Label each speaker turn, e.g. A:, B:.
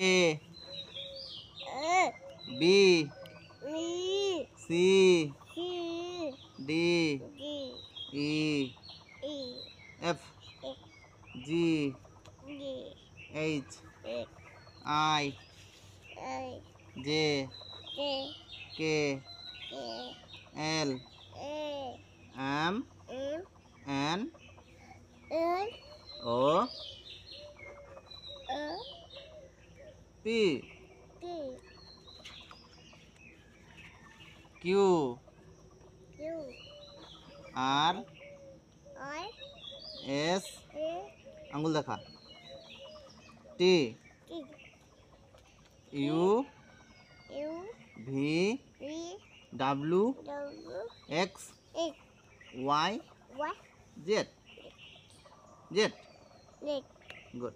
A: A B C D E F G H I J K L M N O P Q R S আঙ্গুল দেখা T U V W X Y Z. Good.